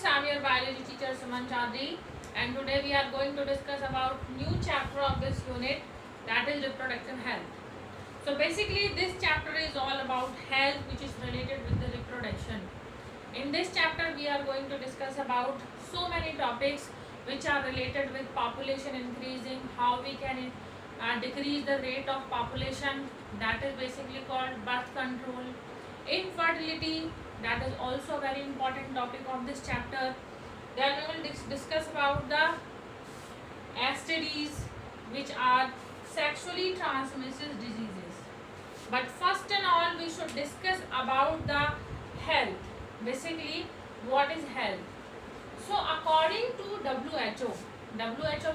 students, I am your biology teacher Suman Chaudhary, and today we are going to discuss about new chapter of this unit, that is reproductive health. So basically this chapter is all about health which is related with the reproduction. In this chapter we are going to discuss about so many topics which are related with population increasing, how we can decrease the rate of population, that is basically called birth control, infertility, that is also a very important topic of this chapter. Then we will discuss about the STDs, which are sexually transmitted diseases. But first and all we should discuss about the health. Basically what is health? So according to WHO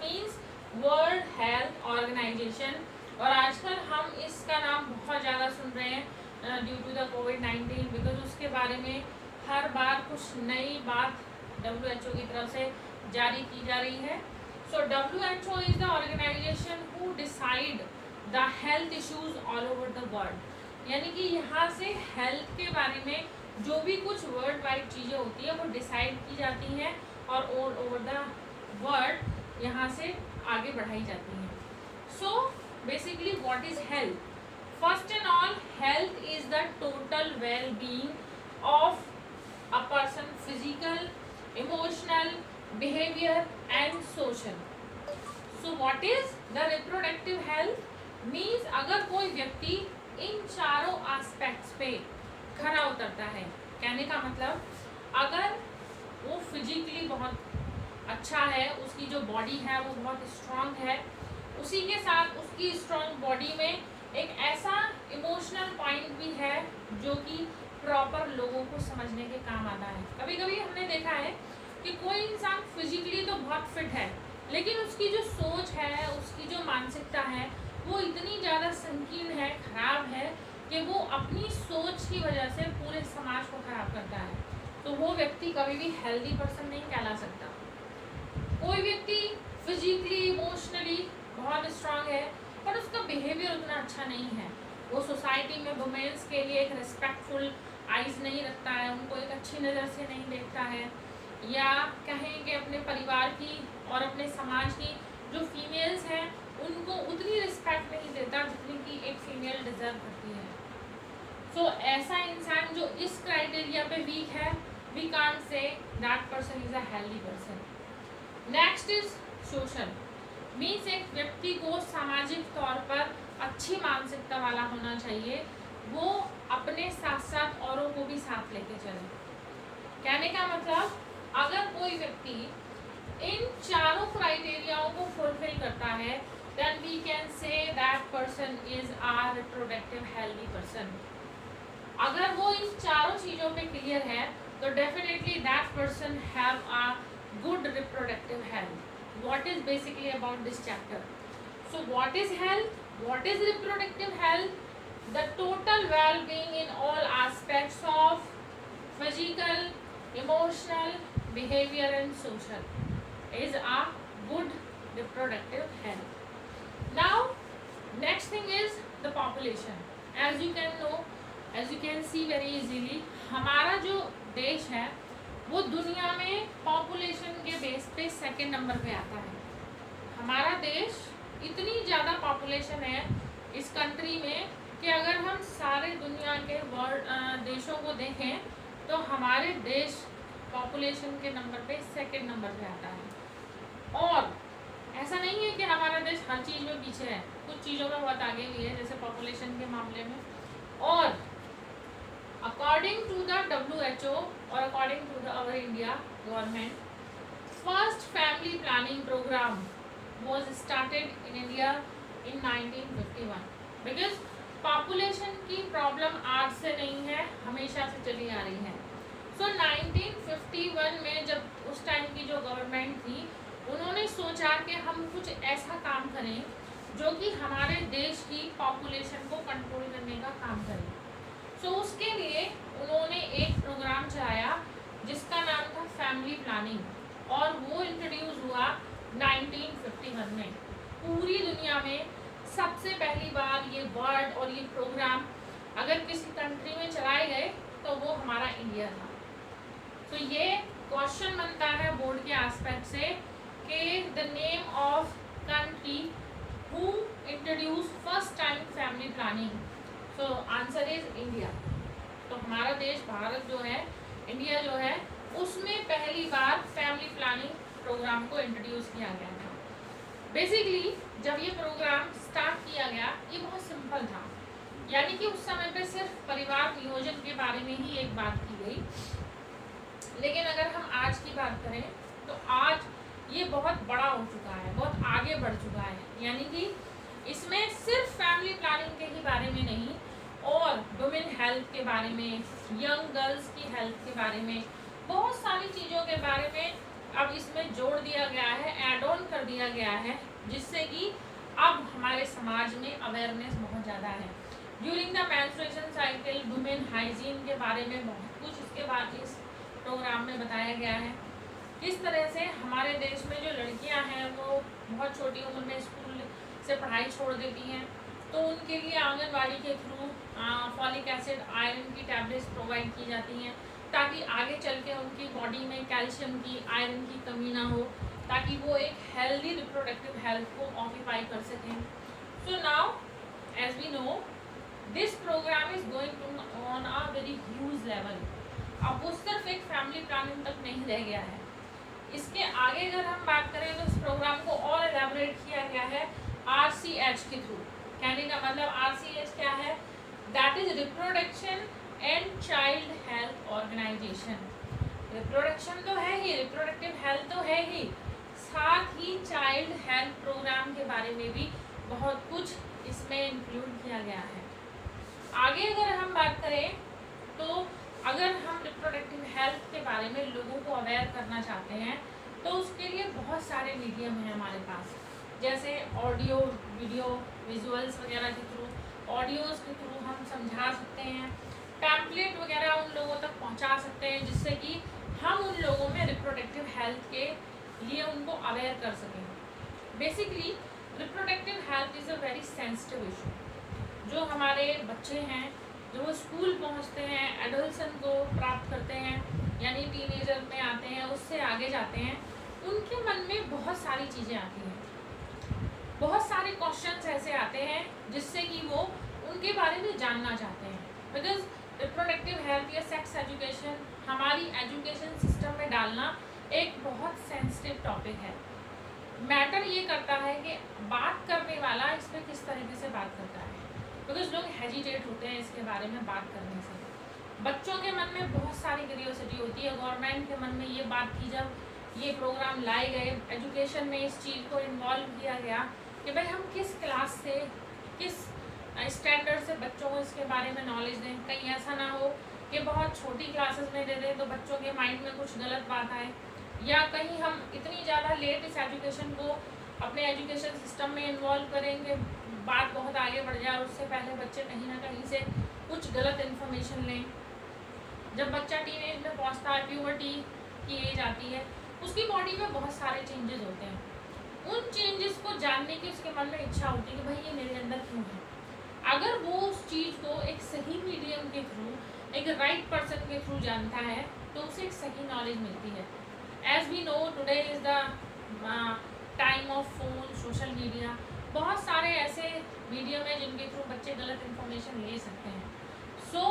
means World Health Organization, और आजकल हम इसका नाम बहुत ज़्यादा सुन रहे हैं ड्यू टू द कोविड-19, बिकॉज उसके बारे में हर बार कुछ नई बात WHO की तरफ से जारी की जा रही है. सो WHO is the organization who decide the health issues all over the world. यानी कि यहाँ से हेल्थ के बारे में जो भी कुछ वर्ल्ड वाइड चीज़ें होती है वो डिसाइड की जाती हैं और ऑल ओवर द वर्ल्ड यहाँ से आगे बढ़ाई जाती हैं. So basically what is health? First and all health is the total well being of a person, physical, emotional, behaviour and social. So what is the reproductive health? Means अगर कोई व्यक्ति इन चारों एस्पेक्ट्स पे खरा उतरता है, कहने का मतलब अगर वो फिजिकली बहुत अच्छा है, उसकी जो बॉडी है वो बहुत स्ट्रांग है, उसी के साथ उसकी स्ट्रांग बॉडी में एक ऐसा इमोशनल पॉइंट भी है जो कि प्रॉपर लोगों को समझने के काम आता है. कभी कभी हमने देखा है कि कोई इंसान फिजिकली तो बहुत फिट है, लेकिन उसकी जो सोच है, उसकी जो मानसिकता है वो इतनी ज़्यादा संकीर्ण है, खराब है कि वो अपनी सोच की वजह से पूरे समाज को खराब करता है. तो वो व्यक्ति कभी भी हेल्दी पर्सन नहीं कहला सकता. कोई व्यक्ति फिजिकली, इमोशनली बहुत स्ट्रांग है पर उसका बिहेवियर उतना अच्छा नहीं है, वो सोसाइटी में वुमेन्स के लिए एक रिस्पेक्टफुल आइज़ नहीं रखता है, उनको एक अच्छी नज़र से नहीं देखता है, या कहें कि अपने परिवार की और अपने समाज की जो फीमेल्स हैं उनको उतनी रिस्पेक्ट नहीं देता जितनी कि एक फीमेल डिजर्व करती है. सो ऐसा इंसान जो इस क्राइटेरिया पे वीक है, we can't say that person is a healthy person. Next is social. Means एक व्यक्ति को सामाजिक तौर पर अच्छी मानसिकता वाला होना चाहिए, वो अपने साथ साथ औरों को भी साथ लेके चले. कहने का मतलब अगर कोई व्यक्ति इन चारों क्राइटेरियाओं को फुलफिल करता है, then we can say that person is a reproductive healthy person. अगर वो इन चारों चीज़ों पे क्लियर है तो definitely that person have a good reproductive health. What is basically about this chapter? So what is health? What is reproductive health? The total well-being in all aspects of physical, emotional, behavior and social is a good reproductive health. Now next thing is the population. As you can know, as you can see very easily, हमारा जो देश है वो दुनिया में population के base पे second number पे आता है. हमारा देश इतनी ज़्यादा पॉपुलेशन है इस कंट्री में कि अगर हम सारे दुनिया के वर्ल्ड देशों को देखें तो हमारे देश पॉपुलेशन के नंबर पे सेकंड नंबर पे आता है. और ऐसा नहीं है कि हमारा देश हर चीज़ में पीछे है, कुछ चीज़ों में बहुत आगे भी है, जैसे पॉपुलेशन के मामले में. और according to the WHO or according to our India government, first family planning program was started in India in 1951. because population की problem आज से नहीं है, हमेशा से चली आ रही है. so 1951 में जब उस टाइम की जो गवर्नमेंट थी उन्होंने सोचा कि हम कुछ ऐसा काम करें जो कि हमारे देश की पॉपुलेशन को कंट्रोल करने का काम करे. सो उसके लिए उन्होंने एक प्रोग्राम चलाया जिसका नाम था फैमिली प्लानिंग, और वो इंट्रोड्यूस हुआ 1951 में. पूरी दुनिया में सबसे पहली बार ये वर्ड और ये प्रोग्राम अगर किसी कंट्री में चलाए गए तो वो हमारा इंडिया था. तो ये क्वेश्चन बनता है बोर्ड के एस्पेक्ट से कि the name of country who introduce first time family planning. So answer is India. तो हमारा देश भारत जो है, इंडिया जो है, उसमें पहली बार फैमिली प्लानिंग प्रोग्राम को इंट्रोड्यूस किया गया था। बेसिकली जब ये प्रोग्राम स्टार्ट किया गया, ये बहुत सिंपल था, यानी कि उस समय पे सिर्फ परिवार नियोजन के बारे में ही एक बात की गई। लेकिन अगर हम आज की बात करें तो आज ये बहुत बड़ा हो चुका है, बहुत आगे बढ़ चुका है। यानी कि इसमें सिर्फ फैमिली प्लानिंग के ही बारे में नहीं, और वुमेन हेल्थ के बारे में, यंग गर्ल्स की हेल्थ के बारे में, बहुत सारी चीज़ों के बारे में अब इसमें जोड़ दिया गया है, ऐड ऑन कर दिया गया है, जिससे कि अब हमारे समाज में अवेयरनेस बहुत ज़्यादा है। During the menstruation cycle women hygiene के बारे में बहुत कुछ इसके बाद इस प्रोग्राम में बताया गया है। किस तरह से हमारे देश में जो लड़कियां हैं वो बहुत छोटी उम्र में स्कूल से पढ़ाई छोड़ देती हैं, तो उनके लिए आंगनबाड़ी के थ्रू फॉलिक एसिड, आयरन की टैबलेट्स प्रोवाइड की जाती हैं, ताकि आगे चल के उनकी बॉडी में कैल्शियम की, आयरन की कमी ना हो, ताकि वो एक हेल्दी रिप्रोडक्टिव हेल्थ को ऑक्यूपाई कर सकें। So now as we know this programme is going on a very huge level. अब वो सिर्फ एक फैमिली प्लानिंग तक नहीं रह गया है। इसके आगे अगर हम बात करें तो इस प्रोग्राम को और एलैबोरेट किया गया है RCH के थ्रू। कहने का मतलब RCH क्या है? That is reproduction and child health organization. Reproduction तो है ही, रिप्रोडक्टिव हेल्थ तो है ही, साथ ही चाइल्ड हेल्थ प्रोग्राम के बारे में भी बहुत कुछ इसमें इंक्लूड किया गया है। आगे अगर हम बात करें तो अगर हम रिप्रोडक्टिव हेल्थ के बारे में लोगों को अवेयर करना चाहते हैं तो उसके लिए बहुत सारे मीडियम हैं हमारे पास, जैसे ऑडियो, वीडियो, विजुअल्स वगैरह के थ्रू, ऑडियोज़ के थ्रू हम समझा सकते हैं, पैम्पलेट वगैरह उन लोगों तक पहुंचा सकते हैं, जिससे कि हम उन लोगों में रिप्रोडक्टिव हेल्थ के लिए उनको अवेयर कर सकें। Basically reproductive health is a very sensitive issue. जो हमारे बच्चे हैं, जो वो स्कूल पहुंचते हैं, एडल्सन को प्राप्त करते हैं, यानी टीनेजर में आते हैं, उससे आगे जाते हैं, उनके मन में बहुत सारी चीज़ें आती हैं, बहुत सारे क्वेश्चंस ऐसे आते हैं जिससे कि वो उनके बारे में जानना चाहते हैं। बिकॉज रिप्रोडक्टिव हेल्थ या सेक्स एजुकेशन हमारी एजुकेशन सिस्टम में डालना एक बहुत सेंसिटिव टॉपिक है। मैटर ये करता है कि बात करने वाला इस पर किस तरीके से बात करता है, बिकॉज लोग हेजिटेट होते हैं इसके बारे में बात करने से। बच्चों के मन में बहुत सारी क्यूरियोसिटी होती है। गवर्नमेंट के मन में ये बात थी जब ये प्रोग्राम लाए गए, एजुकेशन में इस चीज़ को इन्वॉल्व किया गया कि भाई हम किस क्लास से, किस स्टैंडर्ड से बच्चों को इसके बारे में नॉलेज दें। कहीं ऐसा ना हो कि बहुत छोटी क्लासेस में दे दें तो बच्चों के माइंड में कुछ गलत बात आए, या कहीं हम इतनी ज़्यादा लेट इस एजुकेशन को अपने एजुकेशन सिस्टम में इन्वॉल्व करेंगे, बात बहुत आगे बढ़ जाए और उससे पहले बच्चे कहीं ना कहीं से कुछ गलत इन्फॉर्मेशन लें। जब बच्चा टीनेज में पहुंचता है, प्यूबर्टी की एज आती है, उसकी बॉडी में बहुत सारे चेंजेस होते हैं। उन चेंजेस को जानने की उसके मन में इच्छा होती है कि भाई ये मेरे अंदर क्यों है। अगर वो उस चीज़ को एक सही मीडियम के थ्रू, एक राइट पर्सन के थ्रू जानता है तो उसे एक सही नॉलेज मिलती है। As we know today is the time of phone, social media, बहुत सारे ऐसे मीडियम है जिनके थ्रू बच्चे गलत इन्फॉर्मेशन ले सकते हैं। सो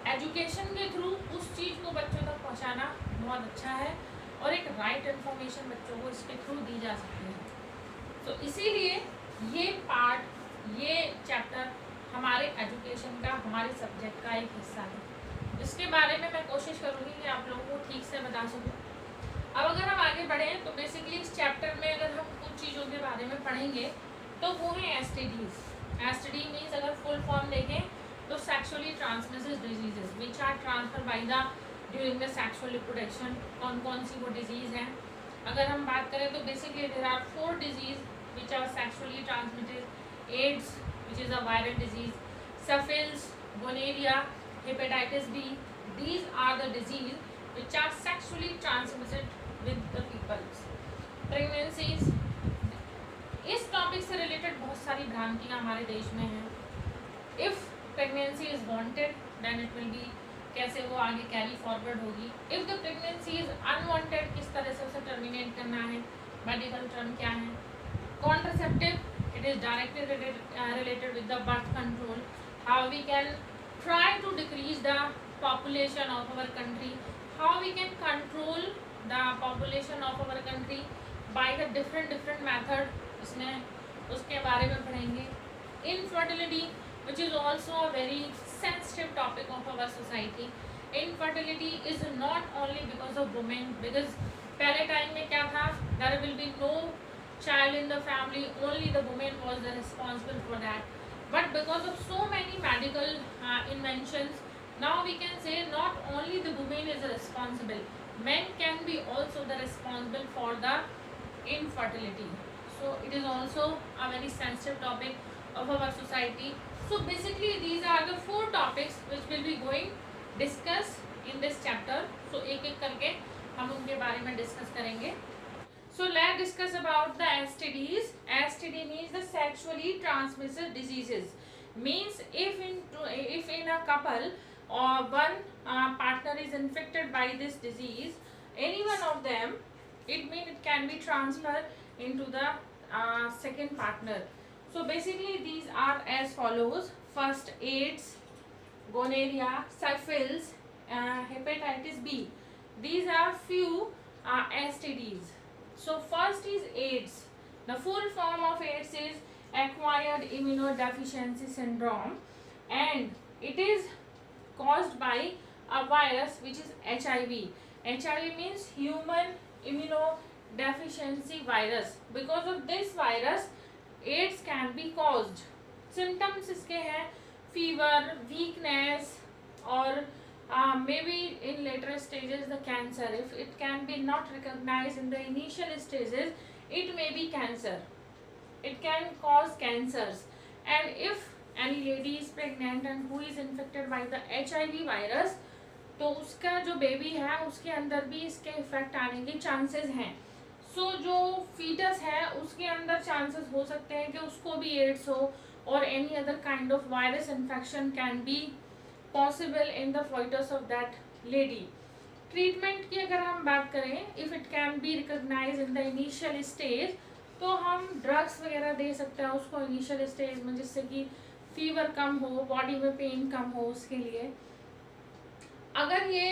एजुकेशन के थ्रू उस चीज़ को बच्चों तक पहुंचाना बहुत अच्छा है और एक राइट इन्फॉर्मेशन बच्चों को इसके थ्रू दी जा सकती है। तो इसीलिए ये पार्ट, ये चैप्टर हमारे एजुकेशन का, हमारे सब्जेक्ट का एक हिस्सा है, जिसके बारे में मैं कोशिश करूँगी कि आप लोगों को ठीक से बता सकूँ। अब अगर हम आगे बढ़ें तो बेसिकली इस चैप्टर में अगर हम कुछ चीज़ों के बारे में पढ़ेंगे तो वो है STDs। STD मीन्स अगर फुल फॉर्म देखें तो sexually transmitted diseases which are transfer by the during the sexual reproduction. कौन कौन सी वो डिजीज़ हैं? अगर हम बात करें तो basically there are 4 disease which are sexually transmitted. AIDS which is a viral disease, syphilis, gonorrhea, hepatitis B, these are the disease which are sexually transmitted with the people. Pregnancies, इस topic से related बहुत सारी भ्रांतियाँ हमारे देश में हैं। If pregnancy is wanted then it will be, कैसे वो आगे कैरी फॉरवर्ड होगी। If the pregnancy is unwanted किस तरह से उसे टर्मिनेट करना है, मेडिकल टर्म क्या है. Contraceptive, it is directly related with the birth control, how we can try to decrease the population of our country, how we can control the population of our country by the different method, इसमें उसके बारे में पढ़ेंगे. Infertility, which is also a very sensitive topic of our society. Infertility is not only because of women, because पहले time में क्या था, there will be no child in the family, only the woman was the responsible for that. But because of so many medical inventions, now we can say not only the woman is responsible, men can be also the responsible for the infertility. So it is also a very sensitive topic of our society. So basically these are the 4 topics which will be going discuss in this chapter. So एक एक करके हम उनके बारे में discuss करेंगे. So let's discuss about the STDs. STD means the sexually transmitted diseases. Means if in a couple or one partner is infected by this disease, any one of them, it means it can be transferred into the second partner. So basically these are as follows. First, AIDS, gonorrhea, syphilis, hepatitis B. These are few STDs. So first is AIDS. The full form of AIDS is acquired immunodeficiency syndrome, and it is caused by a virus which is HIV. HIV means human immunodeficiency virus. Because of this virus, AIDS can be caused. Symptoms इसके हैं fever, weakness, और maybe in later stages the cancer. If it can be not recognized in the initial stages, it may be cancer. It can cause cancers. And if any lady is pregnant and who is infected by the HIV virus, तो उसका जो baby है उसके अंदर भी इसके effect आने के चांसेस हैं. सो जो फीटस है उसके अंदर चांसेस हो सकते हैं कि उसको भी एड्स हो, और any other kind of virus infection can be possible in the fetus of that lady. Treatment की अगर हम बात करें, if it can be recognize in the initial stage, तो हम ड्रग्स वगैरह दे सकते हैं उसको इनिशियल स्टेज में, जिससे कि फीवर कम हो, बॉडी में पेन कम हो. उसके लिए अगर ये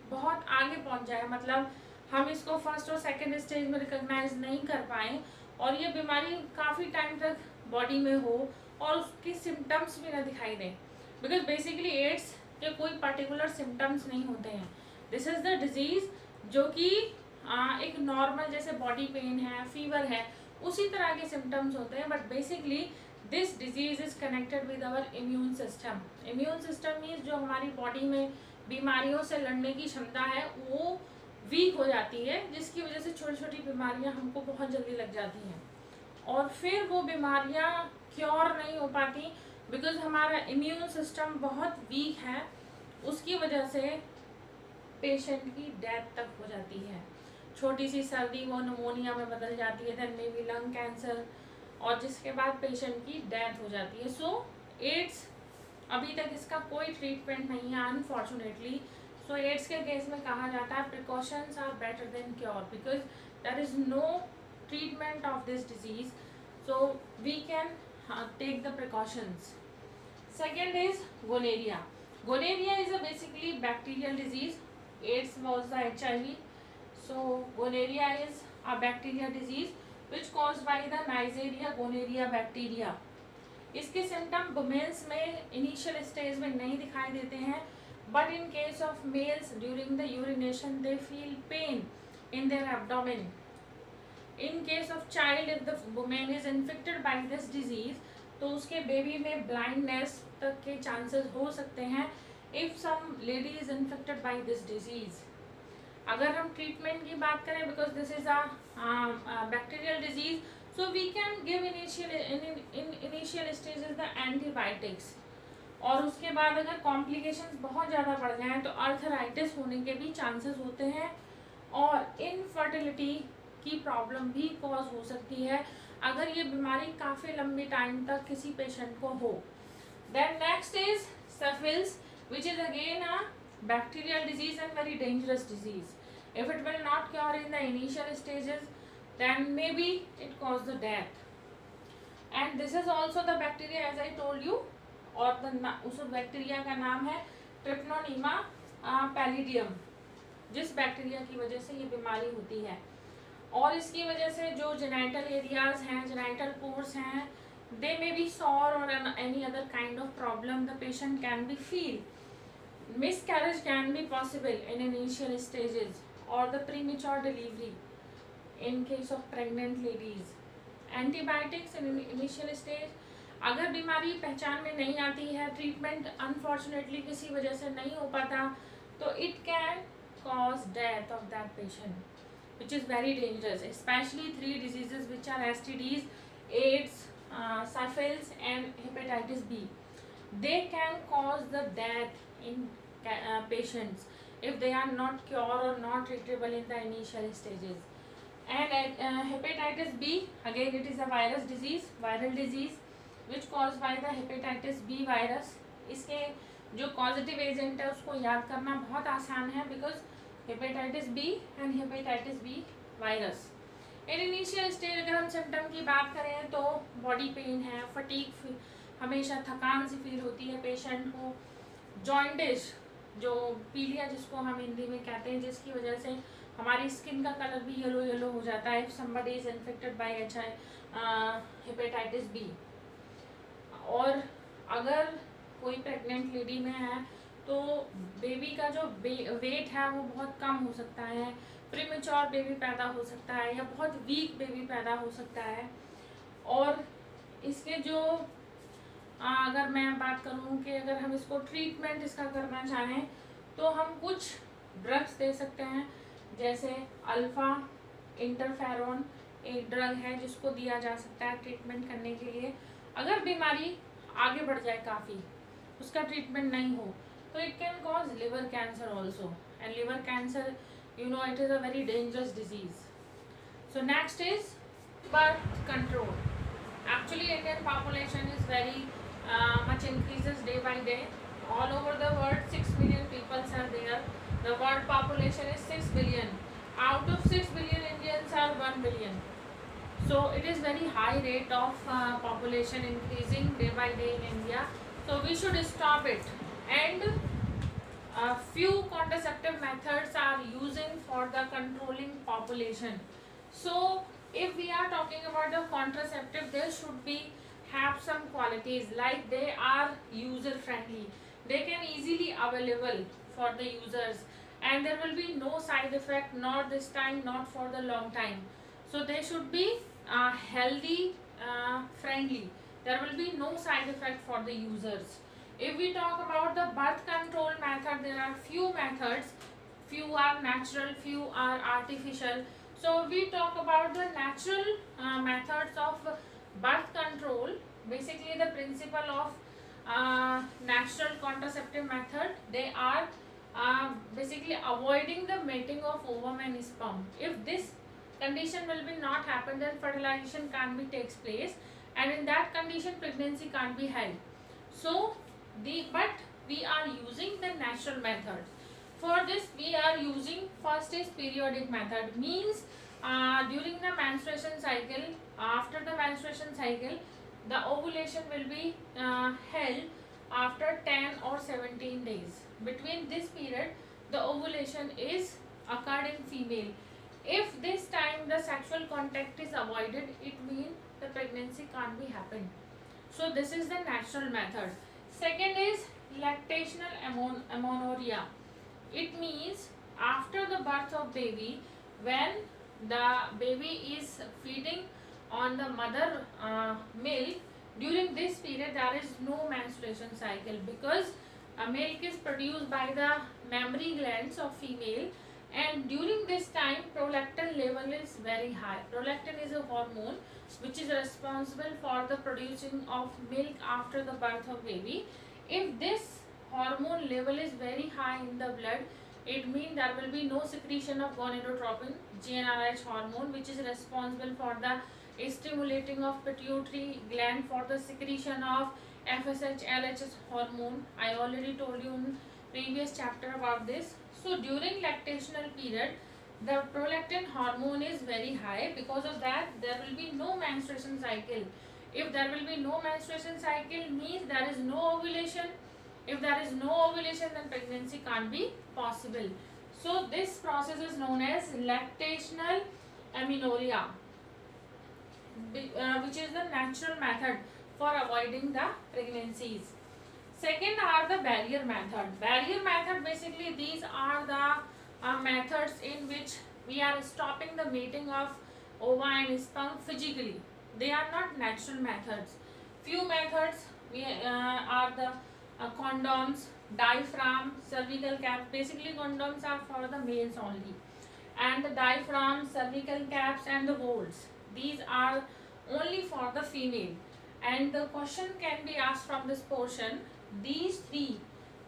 बहुत आगे पहुंच जाए, मतलब हम इसको फर्स्ट और सेकंड स्टेज में रिकॉग्नाइज नहीं कर पाएँ और ये बीमारी काफ़ी टाइम तक बॉडी में हो और उसकी सिम्टम्स भी ना दिखाई दें, बिकॉज बेसिकली एड्स के कोई पर्टिकुलर सिम्टम्स नहीं होते हैं. दिस इज़ द डिजीज़ जो कि एक नॉर्मल जैसे बॉडी पेन है, फीवर है, उसी तरह के सिम्टम्स होते हैं. But basically this disease is connected with our immune system. Immune system means जो हमारी बॉडी में बीमारियों से लड़ने की क्षमता है वो वीक हो जाती है, जिसकी वजह से छोटी छोटी बीमारियां हमको बहुत जल्दी लग जाती हैं और फिर वो बीमारियां क्योर नहीं हो पाती, बिकॉज हमारा इम्यून सिस्टम बहुत वीक है. उसकी वजह से पेशेंट की डेथ तक हो जाती है. छोटी सी सर्दी वो निमोनिया में बदल जाती है, then may be lung cancer, और जिसके बाद पेशेंट की डेथ हो जाती है. सो एड्स अभी तक इसका कोई ट्रीटमेंट नहीं है अनफॉर्चुनेटली. सो एड्स के केस में कहा जाता है precautions are better than cure, because there is no treatment of this disease, so we can take the precautions. Second is gonorrhea. Gonorrhea is a basically bacterial disease. AIDS was the HIV. So gonorrhea is a bacterial disease which caused by the Neisseria gonorrhea bacteria. इसके symptom women's में initial stage में नहीं दिखाई देते हैं, but in case of males during the urination they feel pain in their abdomen. In case of child, if the women is infected by this disease, तो उसके baby में blindness तक के चांसेस हो सकते हैं if some lady is infected by this disease. अगर हम ट्रीटमेंट की बात करें, because this is a bacterial disease, so we can give initial stages the antibiotics, और उसके बाद अगर कॉम्प्लिकेशंस बहुत ज़्यादा बढ़ जाएँ तो अर्थराइटिस होने के भी चांसेस होते हैं, और इनफर्टिलिटी की प्रॉब्लम भी कॉज हो सकती है अगर ये बीमारी काफ़ी लंबी टाइम तक किसी पेशेंट को हो. Then next is syphilis, which is again a bacterial disease and very dangerous disease. If it will not cure in the initial stages, then maybe it cause the death. And this is also the bacteria as I told you, और उस bacteria का नाम है ट्रिप्नोनीमा palladium, जिस bacteria की वजह से ये बीमारी होती है। और इसकी वजह से जो जेनाइटल एरियाज हैं, जेनाइटल पोर्स हैं, they may be sore or any other kind of problem the patient can be feel. Miscarriage can be possible in initial stages or the premature delivery in case of pregnant ladies. Antibiotics in initial stage, अगर बीमारी पहचान में नहीं आती है, treatment unfortunately किसी वजह से नहीं हो पाता, तो it can cause death of that patient, which is very dangerous, especially 3 diseases which are STDs, AIDS, syphilis and hepatitis B. They can cause the death in patients if they are not cured or not treatable in the initial stages. And hepatitis B, again it is a virus disease, viral disease which caused by the hepatitis B virus. इसके जो causative agent है उसको याद करना बहुत आसान है, because hepatitis B and hepatitis B virus. In initial stage अगर हम symptom की बात करें तो body pain है, fatigue, हमेशा थकान सी फील होती है पेशेंट को, jaundice जो पीलिया जिसको हम हिंदी में कहते हैं, जिसकी वजह से हमारी स्किन का कलर भी येलो येलो हो जाता है if somebody is infected by hepatitis B. और अगर कोई प्रेग्नेंट लेडी में है तो बेबी का जो वेट है वो बहुत कम हो सकता है, प्रीमेच्योर बेबी पैदा हो सकता है या बहुत वीक बेबी पैदा हो सकता है। और इसके जो अगर मैं बात करूँ कि अगर हम इसको ट्रीटमेंट इसका करना चाहें तो हम कुछ ड्रग्स दे सकते हैं, जैसे अल्फ़ा इंटरफेरोन एक ड्रग है जिसको दिया जा सकता है ट्रीटमेंट करने के लिए। अगर बीमारी आगे बढ़ जाए काफ़ी, उसका ट्रीटमेंट नहीं हो, तो it can cause liver cancer also, and liver cancer you know it is a very dangerous disease. So next is birth control. Actually Indian population is very much increases day by day. All over the world 6 million people are there. The world population is 6 billion. Out of 6 billion Indians are 1 billion. So it is very high rate of population increasing day by day in India. So we should stop it. And few contraceptive methods are using for the controlling population. So if we are talking about the contraceptive, there should be have some qualities like they are user friendly, they can easily available for the users, and there will be no side effect, not this time, not for the long time. So they should be healthy, friendly, there will be no side effect for the users. If we talk about the birth control method, there are few methods, few are natural, few are artificial. So we talk about the natural methods of birth control. Basically the principle of natural contraceptive method, they are basically avoiding the mating of ovum and sperm. If this condition will be not happen, then fertilization can't be takes place, and in that condition pregnancy can't be held. So but we are using the natural method. For this we are using, first is periodic method, means during the menstruation cycle, after the menstruation cycle, the ovulation will be held after 10 or 17 days. Between this period the ovulation is occurred in female. If this time the sexual contact is avoided, it means the pregnancy can't be happened. So this is the natural method. Second is lactational amenorrhea. It means after the birth of baby, when the baby is feeding on the mother milk, during this period there is no menstruation cycle, because milk is produced by the mammary glands of female, and during this time prolactin level is very high. Prolactin is a hormone which is responsible for the producing of milk after the birth of baby. If this hormone level is very high in the blood, it means there will be no secretion of gonadotropin, GnRH hormone, which is responsible for the stimulating of pituitary gland for the secretion of FSH, LHS hormone. I already told you in previous chapter about this. So during lactational period, the prolactin hormone is very high. Because of that, there will be no menstruation cycle. If there will be no menstruation cycle, means there is no ovulation. If there is no ovulation, then pregnancy can't be possible. So this process is known as lactational amenorrhea, which is the natural method for avoiding the pregnancies. Second are the barrier method. Barrier method, basically these are the methods in which we are stopping the mating of ova and sperm physically. They are not natural methods. Few methods are the condoms, diaphragm, cervical caps. Basically condoms are for the males only, and the diaphragm, cervical caps and the volts, these are only for the female. And the question can be asked from this portion, these three,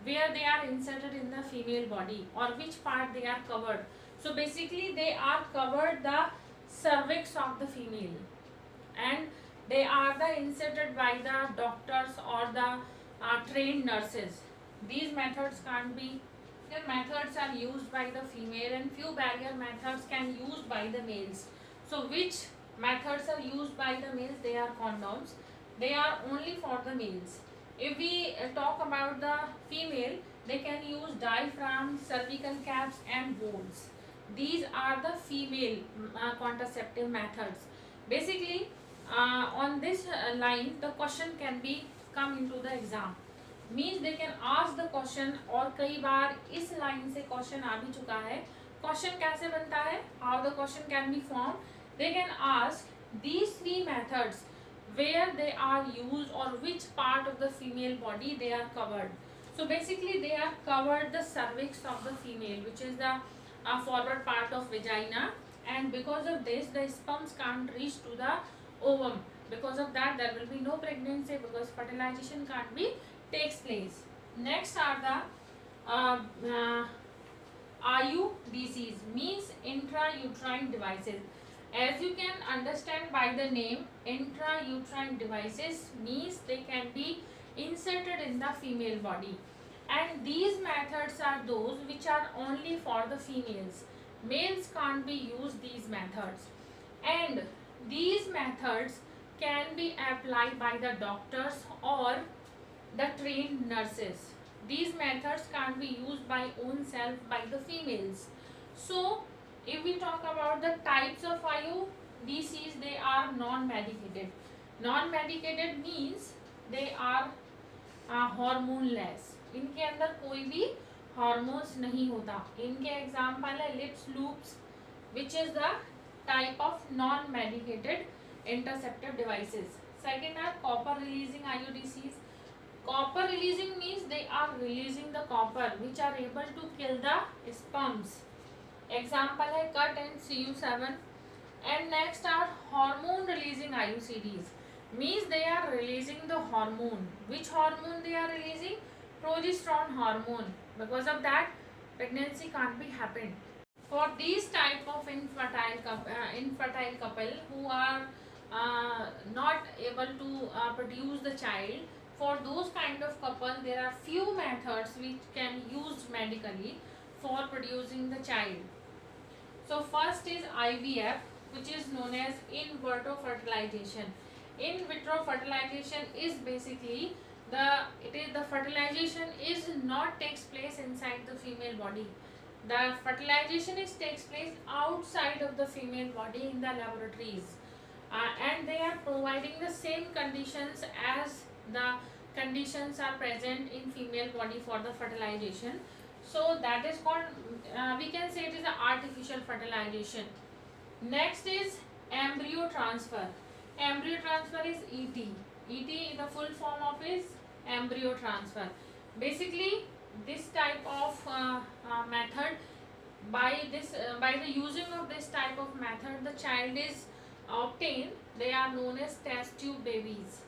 where they are inserted in the female body or which part they are covered. So basically they are covered the cervix of the female, and they are the inserted by the doctors or the trained nurses. These methods can't be, the methods are used by the female, and few barrier methods can used by the males. So which methods are used by the males? They are condoms. They are only for the males. If we talk about the female, they can use diaphragm, cervical caps and bones. These are the female contraceptive methods. Basically on this line the question can be come into the exam, means they can ask the question, और कई बार इस line से question आ भी चुका है. Question कैसे बनता है, how the question can be form, they can ask these three methods where they are used or which part of the female body they are covered. So basically they are covered the cervix of the female, which is the forward part of vagina, and because of this the sperms can't reach to the ovum. Because of that there will be no pregnancy, because fertilization can't be takes place. Next are the IUDCs, means intrauterine devices. As you can understand by the name, intrauterine devices means they can be inserted in the female body, and these methods are those which are only for the females. Males can't be used these methods, and these methods can be applied by the doctors or the trained nurses. These methods can't be used by own self by the females. So if we talk about the types of IUDCs, they are non-medicated. Non-medicated means they are hormoneless. इनके अंदर कोई भी hormones नहीं होता. इनके example है lips loops, which is the type of non-medicated interceptive devices. Second are copper releasing IUDCs. Copper releasing means they are releasing the copper which are able to kill the sperms. Example है cut and CU7. And next are hormone releasing IUCDs, means they are releasing the hormone. Which hormone they are releasing? Progesterone hormone. Because of that pregnancy can't be happened. For these type of infertile couple who are not able to produce the child, for those kind of couple there are few methods which can use medically for producing the child. So first is IVF, which is known as in vitro fertilization. In vitro fertilization is basically the fertilization is not takes place inside the female body. The fertilization takes place outside of the female body in the laboratories, and they are providing the same conditions as the conditions are present in female body for the fertilization. So that is called, we can say it is an artificial fertilization. Next is embryo transfer. Embryo transfer is ET. ET, the full form of is embryo transfer. Basically this type of method, by the using of this type of method the child is obtained. They are known as test tube babies.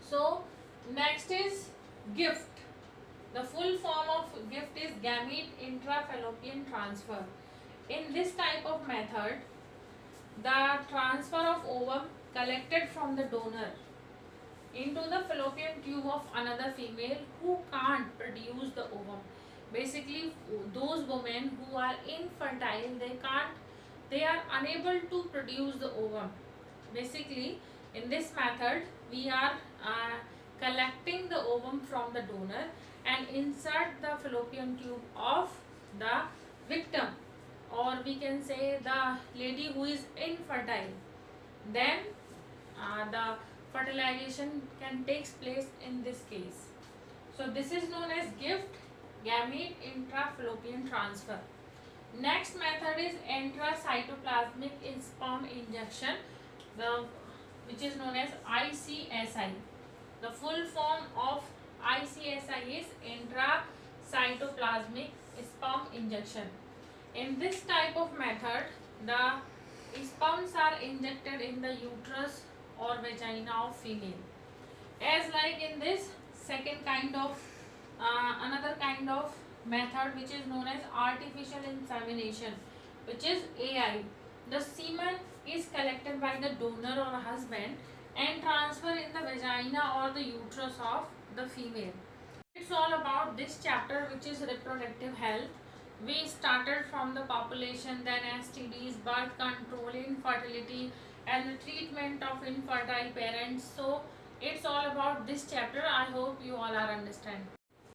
So next is gift. The full form of gift is gamete intrafallopian transfer. In this type of method, the transfer of ovum collected from the donor into the fallopian tube of another female who can't produce the ovum. Basically, those women who are infertile, they are unable to produce the ovum. Basically, in this method, we are collecting the ovum from the donor and insert the fallopian tube of the victim, or we can say the lady who is infertile. Then the fertilization can takes place in this case. So this is known as gift gamete intrafallopian transfer. Next method is intracytoplasmic sperm injection, the which is known as ICSI. The full form of ICSI is intracytoplasmic sperm injection. In this type of method, the sperms are injected in the uterus or vagina of female. As like in this second kind of another kind of method which is known as artificial insemination, which is AI. The semen is collected by the donor or husband and transferred in the vagina or the uterus of the female. It's all about this chapter, which is reproductive health. We started from the population, then STDs, birth control, infertility, and the treatment of infertile parents. So it's all about this chapter. I hope you all are understand.